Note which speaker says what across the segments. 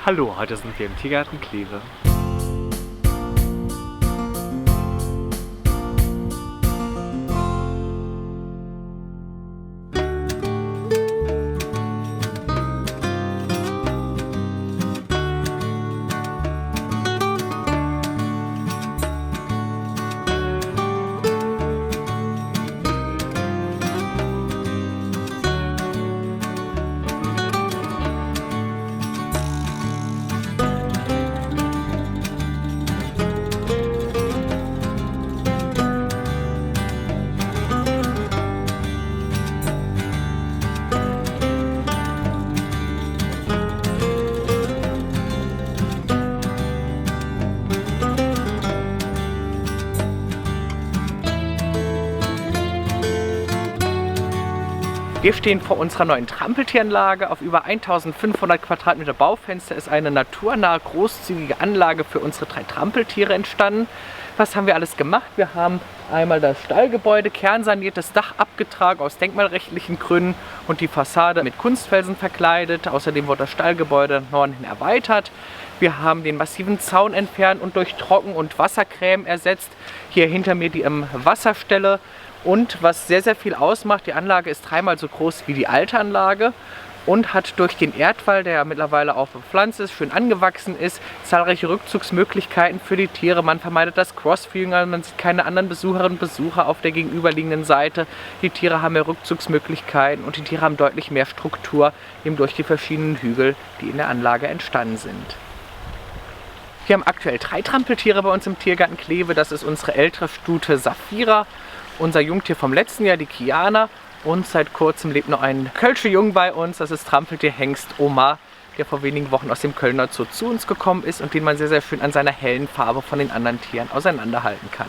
Speaker 1: Hallo, heute sind wir im Tiergarten Kleve. Wir stehen vor unserer neuen Trampeltieranlage. Auf über 1500 Quadratmeter Baufenster ist eine naturnahe, großzügige Anlage für unsere 3 Trampeltiere entstanden. Was haben wir alles gemacht? Wir haben einmal das Stallgebäude kernsaniert, das Dach abgetragen aus denkmalrechtlichen Gründen und die Fassade mit Kunstfelsen verkleidet. Außerdem wurde das Stallgebäude nach Norden hin erweitert. Wir haben den massiven Zaun entfernt und durch Trocken- und Wasserkrämen ersetzt. Hier hinter mir die Wasserstelle. Und was sehr, sehr viel ausmacht, die Anlage ist 3-mal so groß wie die alte Anlage und hat durch den Erdwall, der ja mittlerweile auch bepflanzt ist, schön angewachsen ist, zahlreiche Rückzugsmöglichkeiten für die Tiere. Man vermeidet das Crossfeeding, also man sieht keine anderen Besucherinnen und Besucher auf der gegenüberliegenden Seite. Die Tiere haben mehr Rückzugsmöglichkeiten und die Tiere haben deutlich mehr Struktur, eben durch die verschiedenen Hügel, die in der Anlage entstanden sind. Wir haben aktuell 3 Trampeltiere bei uns im Tiergarten Kleve. Das ist unsere ältere Stute Saphira, unser Jungtier vom letzten Jahr, die Kiana, und seit kurzem lebt noch ein Kölsche Jung bei uns. Das ist Trampeltier-Hengst Omar, der vor wenigen Wochen aus dem Kölner Zoo zu uns gekommen ist und den man sehr, sehr schön an seiner hellen Farbe von den anderen Tieren auseinanderhalten kann.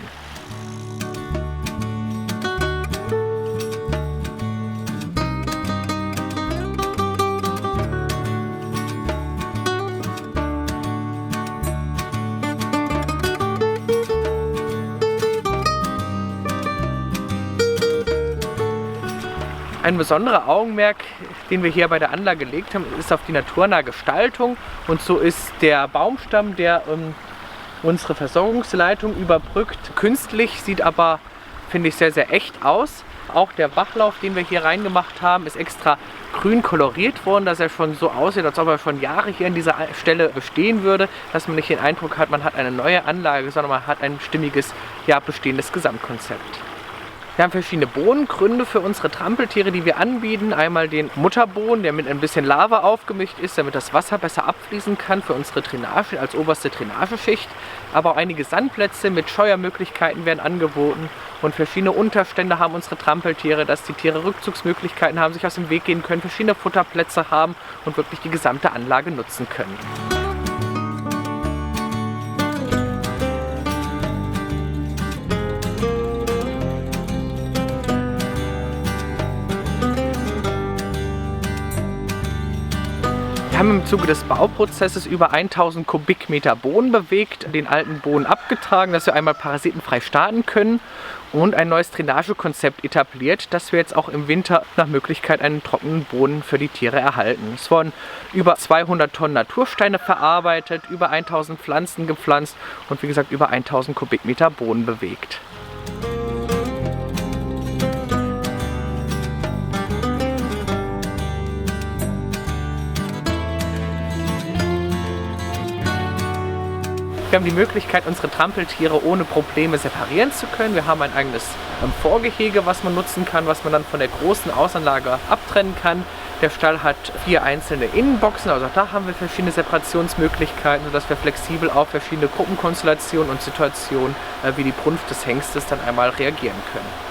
Speaker 1: Ein besonderer Augenmerk, den wir hier bei der Anlage gelegt haben, ist auf die naturnahe Gestaltung. Und so ist der Baumstamm, der unsere Versorgungsleitung überbrückt, künstlich, sieht aber, finde ich, sehr, sehr echt aus. Auch der Bachlauf, den wir hier reingemacht haben, ist extra grün koloriert worden, dass er schon so aussieht, als ob er schon Jahre hier an dieser Stelle bestehen würde, dass man nicht den Eindruck hat, man hat eine neue Anlage, sondern man hat ein stimmiges, ja, bestehendes Gesamtkonzept. Wir haben verschiedene Bohnengründe für unsere Trampeltiere, die wir anbieten. Einmal den Mutterbohnen, der mit ein bisschen Lava aufgemischt ist, damit das Wasser besser abfließen kann für unsere Drainage als oberste Drainageschicht. Aber auch einige Sandplätze mit Scheuermöglichkeiten werden angeboten und verschiedene Unterstände haben unsere Trampeltiere, dass die Tiere Rückzugsmöglichkeiten haben, sich aus dem Weg gehen können, verschiedene Futterplätze haben und wirklich die gesamte Anlage nutzen können. Wir haben im Zuge des Bauprozesses über 1000 Kubikmeter Bohnen bewegt, den alten Boden abgetragen, dass wir einmal parasitenfrei starten können und ein neues Drainagekonzept etabliert, dass wir jetzt auch im Winter nach Möglichkeit einen trockenen Boden für die Tiere erhalten. Es wurden über 200 Tonnen Natursteine verarbeitet, über 1000 Pflanzen gepflanzt und wie gesagt über 1000 Kubikmeter Boden bewegt. Wir haben die Möglichkeit, unsere Trampeltiere ohne Probleme separieren zu können. Wir haben ein eigenes Vorgehege, was man nutzen kann, was man dann von der großen Außenanlage abtrennen kann. Der Stall hat 4 einzelne Innenboxen, also da haben wir verschiedene Separationsmöglichkeiten, sodass wir flexibel auf verschiedene Gruppenkonstellationen und Situationen wie die Brunft des Hengstes dann einmal reagieren können.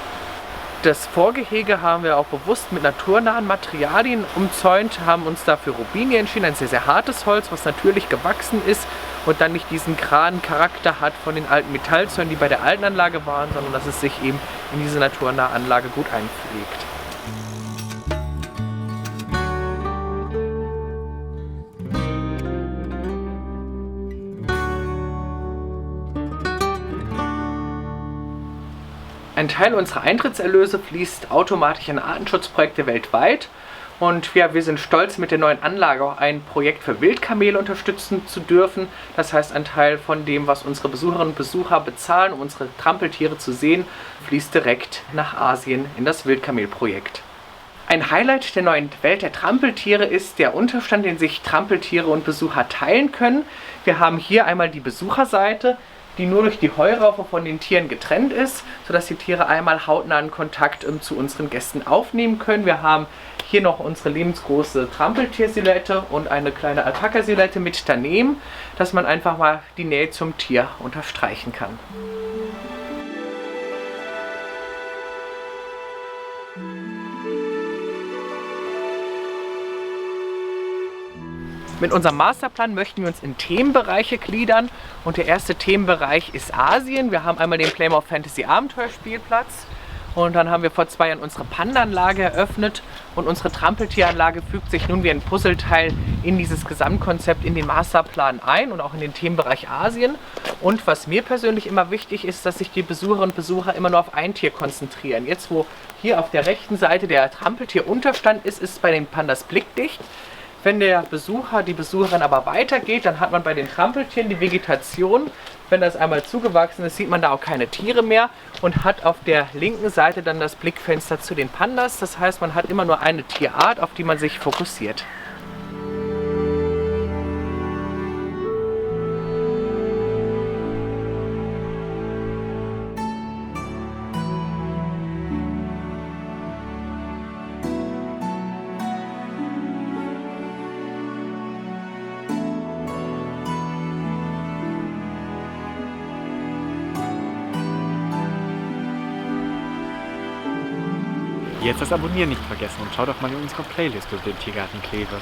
Speaker 1: Das Vorgehege haben wir auch bewusst mit naturnahen Materialien umzäunt, haben uns dafür Robinie entschieden, ein sehr, sehr hartes Holz, was natürlich gewachsen ist und dann nicht diesen geraden Charakter hat von den alten Metallzäunen, die bei der alten Anlage waren, sondern dass es sich eben in diese naturnahe Anlage gut einpflegt. Ein Teil unserer Eintrittserlöse fließt automatisch an Artenschutzprojekte weltweit Und wir sind stolz, mit der neuen Anlage auch ein Projekt für Wildkamele unterstützen zu dürfen. Das heißt, ein Teil von dem, was unsere Besucherinnen und Besucher bezahlen, um unsere Trampeltiere zu sehen, fließt direkt nach Asien in das Wildkamelprojekt. Ein Highlight der neuen Welt der Trampeltiere ist der Unterstand, den sich Trampeltiere und Besucher teilen können. Wir haben hier einmal die Besucherseite, die nur durch die Heuraufe von den Tieren getrennt ist, sodass die Tiere einmal hautnahen Kontakt zu unseren Gästen aufnehmen können. Wir haben hier noch unsere lebensgroße Trampeltier-Silhouette und eine kleine Alpaka-Silhouette mit daneben, dass man einfach mal die Nähe zum Tier unterstreichen kann. Mit unserem Masterplan möchten wir uns in Themenbereiche gliedern und der erste Themenbereich ist Asien. Wir haben einmal den Playmore Fantasy Abenteuerspielplatz und dann haben wir vor 2 Jahren unsere Panda-Anlage eröffnet und unsere Trampeltieranlage fügt sich nun wie ein Puzzleteil in dieses Gesamtkonzept, in den Masterplan ein und auch in den Themenbereich Asien. Und was mir persönlich immer wichtig ist, dass sich die Besucherinnen und Besucher immer nur auf ein Tier konzentrieren. Jetzt, wo hier auf der rechten Seite der Trampeltierunterstand ist, ist bei den Pandas blickdicht. Wenn der Besucher, die Besucherin aber weitergeht, dann hat man bei den Trampeltieren die Vegetation. Wenn das einmal zugewachsen ist, sieht man da auch keine Tiere mehr und hat auf der linken Seite dann das Blickfenster zu den Pandas. Das heißt, man hat immer nur eine Tierart, auf die man sich fokussiert.
Speaker 2: Jetzt das Abonnieren nicht vergessen und schau doch mal in unsere Playlist über den Tiergarten Kleve.